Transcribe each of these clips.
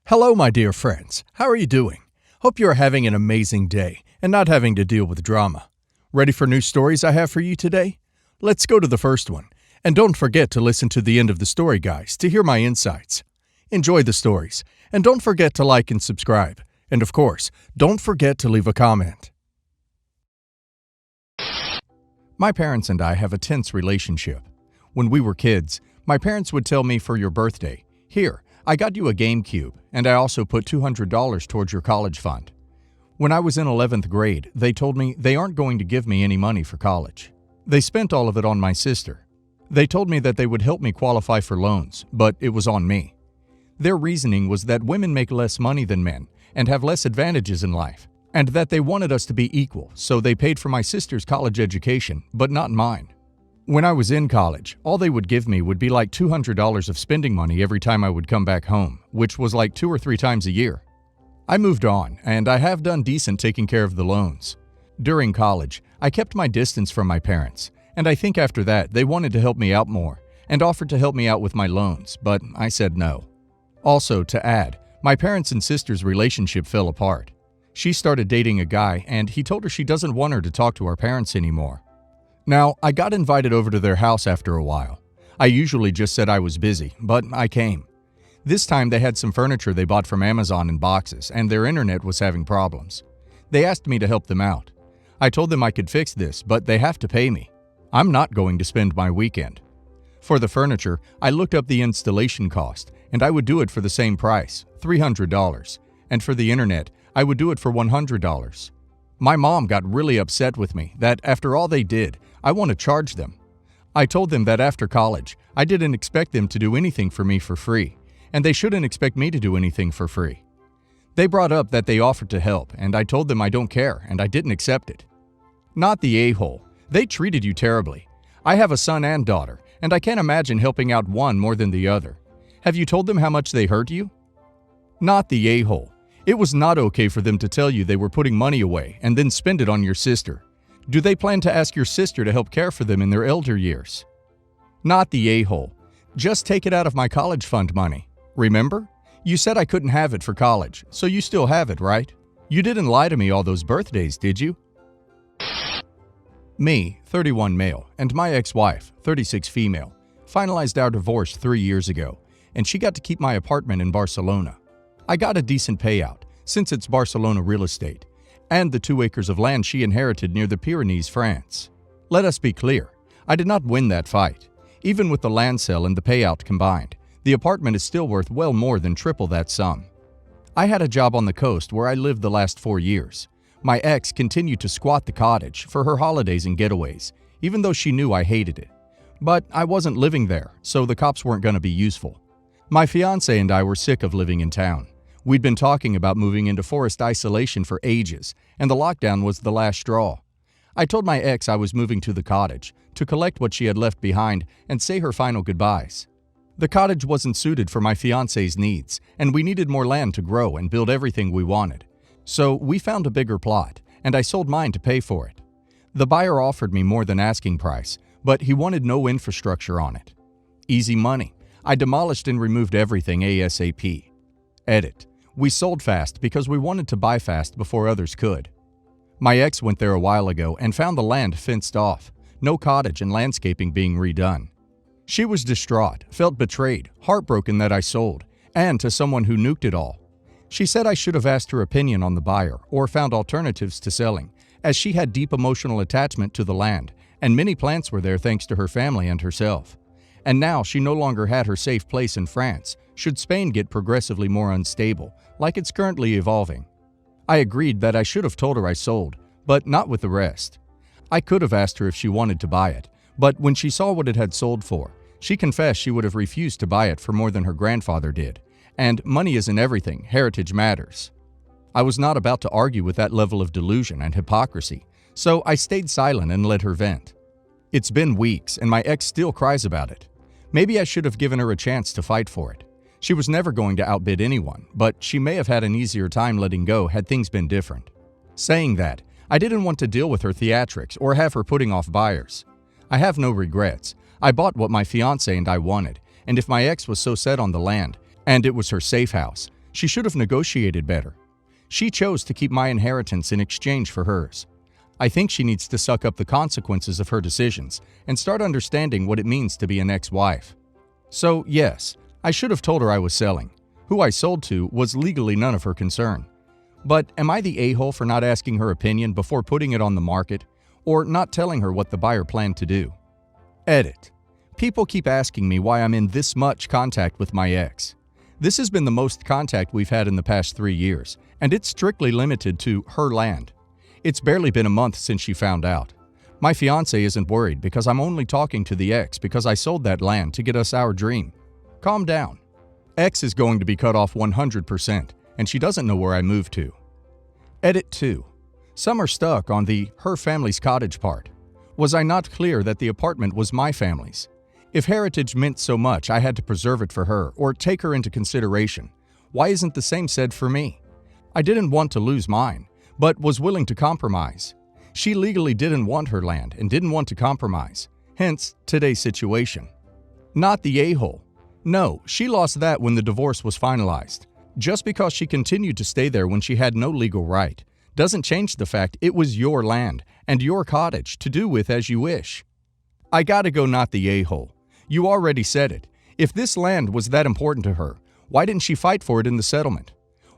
Hello, my dear friends. How are you doing? Hope you are having an amazing day and not having to deal with drama. Ready for new stories I have for you today? Let's go to the first one. And don't forget to listen to the end of the story, guys, to hear my insights. Enjoy the stories, and don't forget to like and subscribe. And of course, don't forget to leave a comment. My parents and I have a tense relationship. When we were kids, my parents would tell me for your birthday, "Here, I got you a GameCube, and I also put $200 towards your college fund." When I was in 11th grade, they told me they aren't going to give me any money for college. They spent all of it on my sister. They told me that they would help me qualify for loans, but it was on me. Their reasoning was that women make less money than men and have less advantages in life, and that they wanted us to be equal, so they paid for my sister's college education, but not mine. When I was in college, all they would give me would be like $200 of spending money every time I would come back home, which was like 2 or 3 times a year. I moved on, and I have done decent taking care of the loans. During college, I kept my distance from my parents, and I think after that they wanted to help me out more and offered to help me out with my loans, but I said no. Also, to add, my parents' and sister's relationship fell apart. She started dating a guy, and he told her she doesn't want her to talk to our parents anymore. Now, I got invited over to their house after a while. I usually just said I was busy, but I came. This time they had some furniture they bought from Amazon in boxes, and their internet was having problems. They asked me to help them out. I told them I could fix this, but they have to pay me. I'm not going to spend my weekend. For the furniture, I looked up the installation cost, and I would do it for the same price, $300. And for the internet, I would do it for $100. My mom got really upset with me that after all they did, I want to charge them. I told them that after college, I didn't expect them to do anything for me for free, and they shouldn't expect me to do anything for free. They brought up that they offered to help, and I told them I don't care, and I didn't accept it. Not the a-hole. They treated you terribly. I have a son and daughter, and I can't imagine helping out one more than the other. Have you told them how much they hurt you? Not the a-hole. It was not okay for them to tell you they were putting money away and then spend it on your sister. Do they plan to ask your sister to help care for them in their elder years? Not the a-hole. Just take it out of my college fund money. Remember? You said I couldn't have it for college, so you still have it, right? You didn't lie to me all those birthdays, did you? Me, 31 male, and my ex-wife, 36 female, finalized our divorce 3 years ago, and she got to keep my apartment in Barcelona. I got a decent payout, since it's Barcelona real estate, and the 2 acres of land she inherited near the Pyrenees, France. Let us be clear, I did not win that fight. Even with the land sale and the payout combined, the apartment is still worth well more than triple that sum. I had a job on the coast where I lived the last 4 years. My ex continued to squat the cottage for her holidays and getaways, even though she knew I hated it. But I wasn't living there, so the cops weren't going to be useful. My fiancé and I were sick of living in town. We'd been talking about moving into forest isolation for ages, and the lockdown was the last straw. I told my ex I was moving to the cottage to collect what she had left behind and say her final goodbyes. The cottage wasn't suited for my fiancé's needs, and we needed more land to grow and build everything we wanted. So we found a bigger plot, and I sold mine to pay for it. The buyer offered me more than asking price, but he wanted no infrastructure on it. Easy money. I demolished and removed everything ASAP. Edit. We sold fast because we wanted to buy fast before others could. My ex went there a while ago and found the land fenced off, no cottage and landscaping being redone. She was distraught, felt betrayed, heartbroken that I sold, and to someone who nuked it all. She said I should have asked her opinion on the buyer or found alternatives to selling, as she had deep emotional attachment to the land, and many plants were there thanks to her family and herself. And now she no longer had her safe place in France, should Spain get progressively more unstable, like it's currently evolving. I agreed that I should have told her I sold, but not with the rest. I could have asked her if she wanted to buy it, but when she saw what it had sold for, she confessed she would have refused to buy it for more than her grandfather did. And money isn't everything, heritage matters. I was not about to argue with that level of delusion and hypocrisy, so I stayed silent and let her vent. It's been weeks, and my ex still cries about it. Maybe I should have given her a chance to fight for it. She was never going to outbid anyone, but she may have had an easier time letting go had things been different. Saying that, I didn't want to deal with her theatrics or have her putting off buyers. I have no regrets. I bought what my fiancé and I wanted, and if my ex was so set on the land, and it was her safe house, She should have negotiated better. She chose to keep my inheritance in exchange for hers. I think she needs to suck up the consequences of her decisions and start understanding what it means to be an ex-wife. So, yes, I should have told her I was selling. Who I sold to was legally none of her concern. But am I the a-hole for not asking her opinion before putting it on the market, or not telling her what the buyer planned to do? Edit. People keep asking me why I'm in this much contact with my ex. This has been the most contact we've had in the past 3 years, and it's strictly limited to her land. It's barely been a month since she found out. My fiancé isn't worried because I'm only talking to the ex because I sold that land to get us our dream. Calm down. Ex is going to be cut off 100%, and she doesn't know where I moved to. Edit 2. Some are stuck on the her family's cottage part. Was I not clear that the apartment was my family's? If heritage meant so much I had to preserve it for her or take her into consideration, why isn't the same said for me? I didn't want to lose mine, but was willing to compromise. She legally didn't want her land and didn't want to compromise, hence today's situation. Not the a-hole. No, she lost that when the divorce was finalized. Just because she continued to stay there when she had no legal right doesn't change the fact it was your land and your cottage to do with as you wish. I gotta go not the a-hole. You already said it. If this land was that important to her, why didn't she fight for it in the settlement?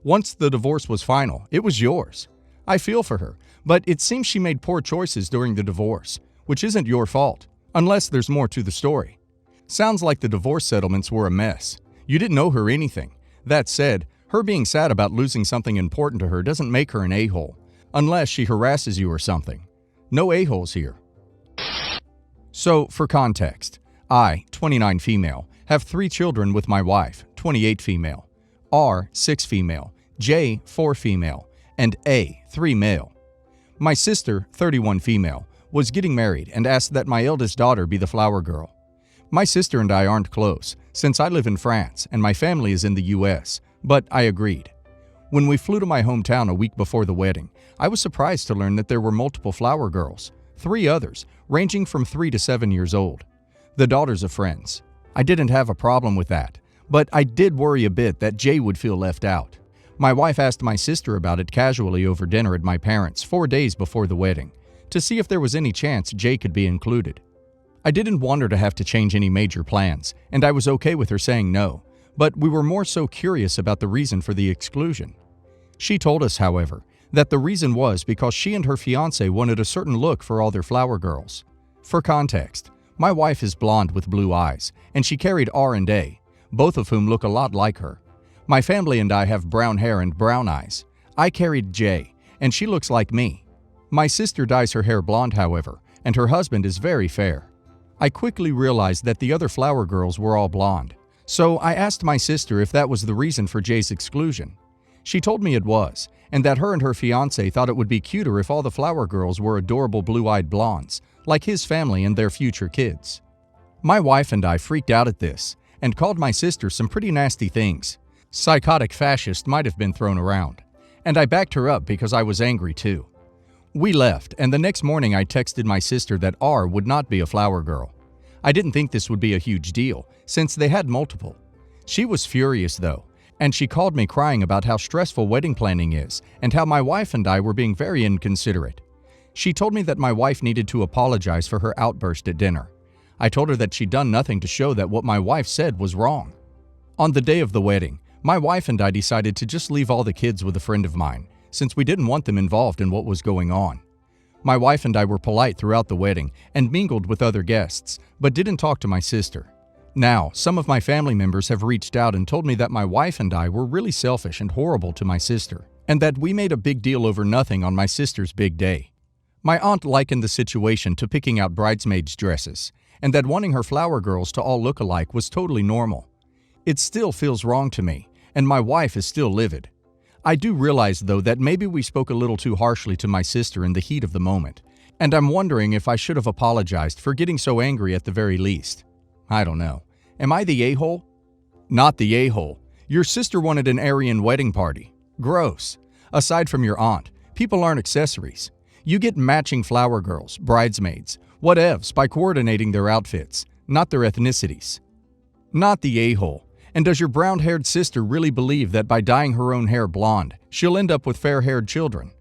Once the divorce was final, it was yours. I feel for her, but it seems she made poor choices during the divorce, which isn't your fault, unless there's more to the story. Sounds like the divorce settlements were a mess. You didn't owe her anything. That said, her being sad about losing something important to her doesn't make her an a-hole, unless she harasses you or something. No a-holes here. So, for context, I, 29 female, have 3 children with my wife, 28 female, R, 6 female, J, 4 female, and A, 3 male. My sister, 31 female, was getting married and asked that my eldest daughter be the flower girl. My sister and I aren't close, since I live in France and my family is in the US, but I agreed. When we flew to my hometown a week before the wedding, I was surprised to learn that there were multiple flower girls, 3 others, ranging from 3 to 7 years old. The daughters of friends. I didn't have a problem with that, but I did worry a bit that Jay would feel left out. My wife asked my sister about it casually over dinner at my parents' 4 days before the wedding, to see if there was any chance Jay could be included. I didn't want her to have to change any major plans, and I was okay with her saying no, but we were more so curious about the reason for the exclusion. She told us, however, that the reason was because she and her fiancé wanted a certain look for all their flower girls. For context, my wife is blonde with blue eyes, and she carried R and A, both of whom look a lot like her. My family and I have brown hair and brown eyes. I carried J, and she looks like me. My sister dyes her hair blonde, however, and her husband is very fair. I quickly realized that the other flower girls were all blonde, so I asked my sister if that was the reason for Jay's exclusion. She told me it was, and that her and her fiancé thought it would be cuter if all the flower girls were adorable blue-eyed blondes, like his family and their future kids. My wife and I freaked out at this, and called my sister some pretty nasty things. Psychotic fascist might have been thrown around, and I backed her up because I was angry too. We left, and the next morning I texted my sister that R would not be a flower girl. I didn't think this would be a huge deal, since they had multiple. She was furious though, and she called me crying about how stressful wedding planning is and how my wife and I were being very inconsiderate. She told me that my wife needed to apologize for her outburst at dinner. I told her that she'd done nothing to show that what my wife said was wrong. On the day of the wedding, my wife and I decided to just leave all the kids with a friend of mine, since we didn't want them involved in what was going on. My wife and I were polite throughout the wedding and mingled with other guests, but didn't talk to my sister. Now, some of my family members have reached out and told me that my wife and I were really selfish and horrible to my sister, and that we made a big deal over nothing on my sister's big day. My aunt likened the situation to picking out bridesmaids' dresses, and that wanting her flower girls to all look alike was totally normal. It still feels wrong to me, and my wife is still livid. I do realize, though, that maybe we spoke a little too harshly to my sister in the heat of the moment, and I'm wondering if I should have apologized for getting so angry at the very least. I don't know. Am I the a-hole? Not the a-hole. Your sister wanted an Aryan wedding party. Gross. Aside from your aunt, people aren't accessories. You get matching flower girls, bridesmaids, whatevs by coordinating their outfits, not their ethnicities. Not the a-hole. And does your brown-haired sister really believe that by dyeing her own hair blonde, she'll end up with fair-haired children?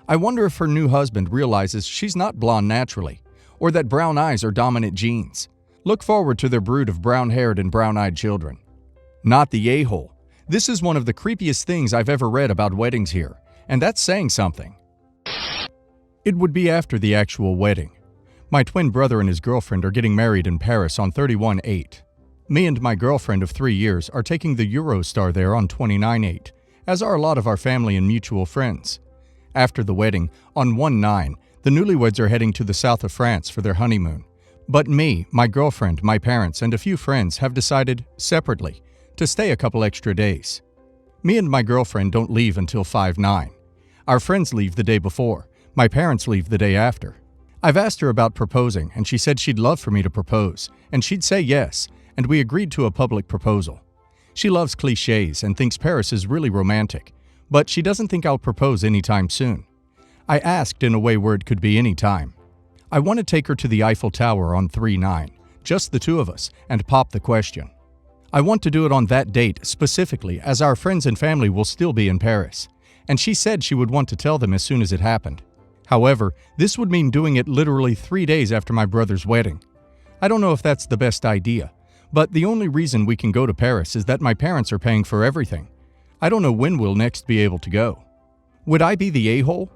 I wonder if her new husband realizes she's not blonde naturally, or that brown eyes are dominant genes. Look forward to their brood of brown-haired and brown-eyed children. Not the a-hole. This is one of the creepiest things I've ever read about weddings here, and that's saying something. It would be after the actual wedding. My twin brother and his girlfriend are getting married in Paris on 31/8. Me and my girlfriend of 3 years are taking the Eurostar there on 29/8, as are a lot of our family and mutual friends. After the wedding, on 1/9, the newlyweds are heading to the south of France for their honeymoon. But me, my girlfriend, my parents, and a few friends have decided, separately, to stay a couple extra days. Me and my girlfriend don't leave until 5/9. Our friends leave the day before. My parents leave the day after. I've asked her about proposing, and she said she'd love for me to propose, and she'd say yes, and we agreed to a public proposal. She loves cliches and thinks Paris is really romantic, but she doesn't think I'll propose anytime soon. I asked in a way where it could be any time. I want to take her to the Eiffel Tower on 3/9, just the two of us, and pop the question. I want to do it on that date specifically, as our friends and family will still be in Paris, and she said she would want to tell them as soon as it happened. However, this would mean doing it literally 3 days after my brother's wedding. I don't know if that's the best idea, but the only reason we can go to Paris is that my parents are paying for everything. I don't know when we'll next be able to go. Would I be the a-hole?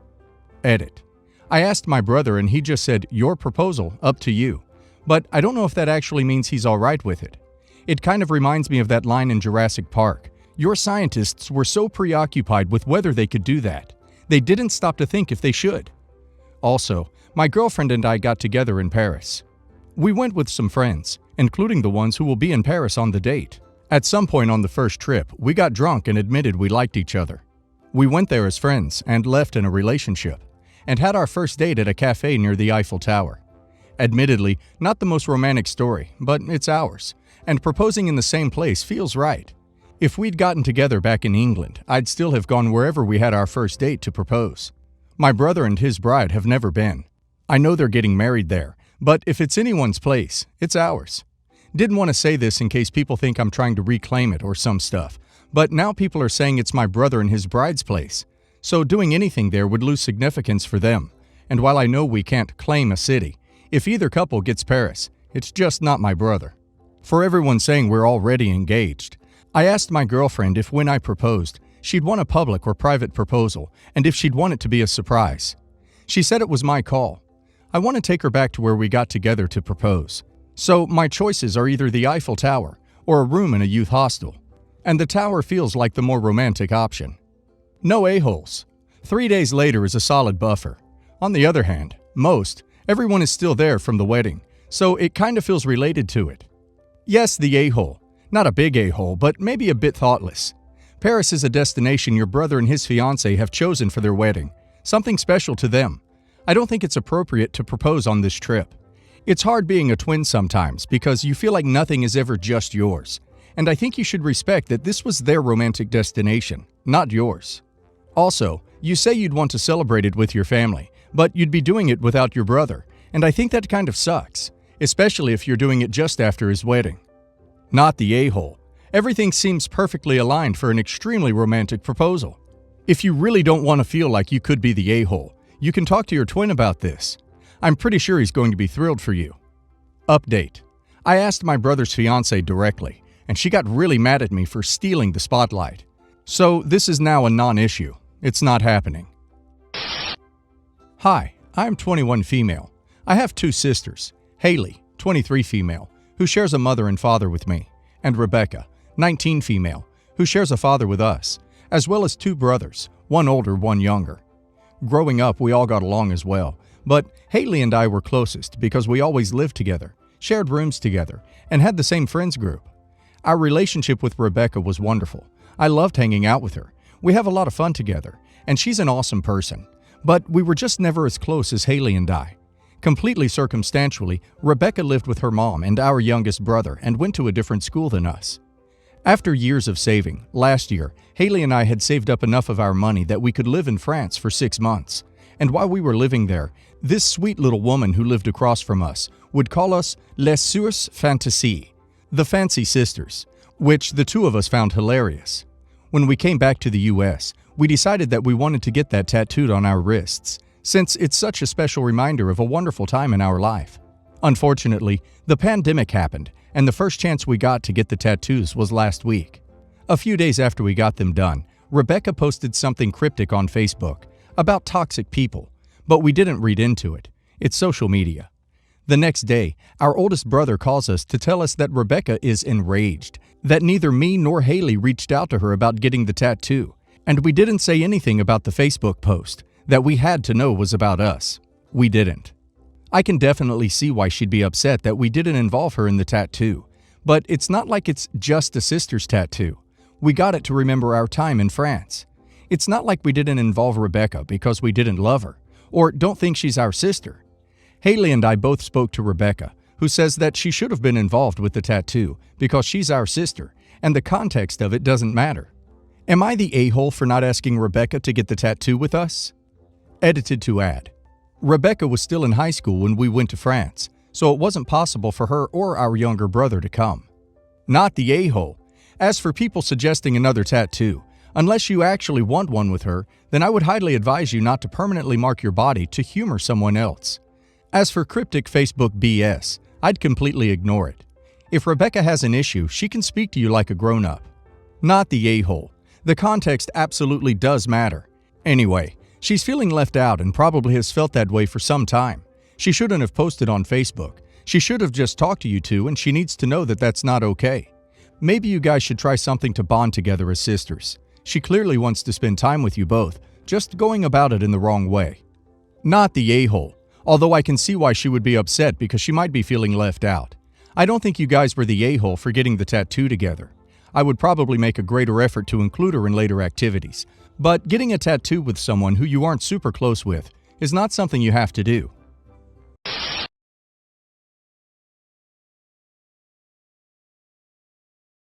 Edit. I asked my brother and he just said, "Your proposal, up to you." But I don't know if that actually means he's alright with it. It kind of reminds me of that line in Jurassic Park. Your scientists were so preoccupied with whether they could do that, they didn't stop to think if they should. Also, my girlfriend and I got together in Paris. We went with some friends, including the ones who will be in Paris on the date. At some point on the first trip, we got drunk and admitted we liked each other. We went there as friends and left in a relationship, and had our first date at a cafe near the Eiffel Tower. Admittedly, not the most romantic story, but it's ours, and proposing in the same place feels right. If we'd gotten together back in England, I'd still have gone wherever we had our first date to propose. My brother and his bride have never been. I know they're getting married there, but if it's anyone's place, it's ours. Didn't want to say this in case people think I'm trying to reclaim it or some stuff, but now people are saying it's my brother and his bride's place, so doing anything there would lose significance for them. And while I know we can't claim a city, if either couple gets Paris, it's just not my brother. For everyone saying we're already engaged, I asked my girlfriend if when I proposed, she'd want a public or private proposal, and if she'd want it to be a surprise. She said it was my call. I want to take her back to where we got together to propose. So my choices are either the Eiffel Tower or a room in a youth hostel. And the tower feels like the more romantic option. No a-holes. 3 days later is a solid buffer. On the other hand, everyone is still there from the wedding, so it kind of feels related to it. Yes, the a-hole. Not a big a-hole, but maybe a bit thoughtless. Paris is a destination your brother and his fiancée have chosen for their wedding, something special to them. I don't think it's appropriate to propose on this trip. It's hard being a twin sometimes because you feel like nothing is ever just yours, and I think you should respect that this was their romantic destination, not yours. Also, you say you'd want to celebrate it with your family, but you'd be doing it without your brother, and I think that kind of sucks, especially if you're doing it just after his wedding. Not the a-hole. Everything seems perfectly aligned for an extremely romantic proposal. If you really don't want to feel like you could be the a-hole, you can talk to your twin about this. I'm pretty sure he's going to be thrilled for you. Update. I asked my brother's fiancée directly, and she got really mad at me for stealing the spotlight. So this is now a non-issue. It's not happening. Hi, I'm 21 female. I have 2 sisters, Haley, 23 female, who shares a mother and father with me, and Rebecca, 19 female, who shares a father with us, as well as 2 brothers, one older, one younger. Growing up, we all got along as well, but Haley and I were closest because we always lived together, shared rooms together, and had the same friends group. Our relationship with Rebecca was wonderful. I loved hanging out with her. We have a lot of fun together, and she's an awesome person. But we were just never as close as Haley and I. Completely circumstantially, Rebecca lived with her mom and our youngest brother and went to a different school than us. After years of saving, last year, Haley and I had saved up enough of our money that we could live in France for 6 months. And while we were living there, this sweet little woman who lived across from us would call us Les Sœurs Fantaisies, the Fancy Sisters, which the two of us found hilarious. When we came back to the US, we decided that we wanted to get that tattooed on our wrists, since it's such a special reminder of a wonderful time in our life. Unfortunately, the pandemic happened, and the first chance we got to get the tattoos was last week. A few days after we got them done, Rebecca posted something cryptic on Facebook about toxic people, but we didn't read into it. It's social media. The next day, our oldest brother calls us to tell us that Rebecca is enraged, that neither me nor Haley reached out to her about getting the tattoo, and we didn't say anything about the Facebook post that we had to know was about us. We didn't. I can definitely see why she'd be upset that we didn't involve her in the tattoo, but it's not like it's just a sister's tattoo. We got it to remember our time in France. It's not like we didn't involve Rebecca because we didn't love her, or don't think she's our sister. Haley and I both spoke to Rebecca, who says that she should have been involved with the tattoo because she's our sister, and the context of it doesn't matter. Am I the a-hole for not asking Rebecca to get the tattoo with us? Edited to add. Rebecca was still in high school when we went to France, so it wasn't possible for her or our younger brother to come. Not the a-hole. As for people suggesting another tattoo, unless you actually want one with her, then I would highly advise you not to permanently mark your body to humor someone else. As for cryptic Facebook BS, I'd completely ignore it. If Rebecca has an issue, she can speak to you like a grown-up. Not the a-hole. The context absolutely does matter. Anyway, she's feeling left out and probably has felt that way for some time. She shouldn't have posted on Facebook. She should have just talked to you two, and she needs to know that that's not okay. Maybe you guys should try something to bond together as sisters. She clearly wants to spend time with you both, just going about it in the wrong way. Not the a-hole. Although I can see why she would be upset because she might be feeling left out. I don't think you guys were the a-hole for getting the tattoo together. I would probably make a greater effort to include her in later activities. But getting a tattoo with someone who you aren't super close with is not something you have to do.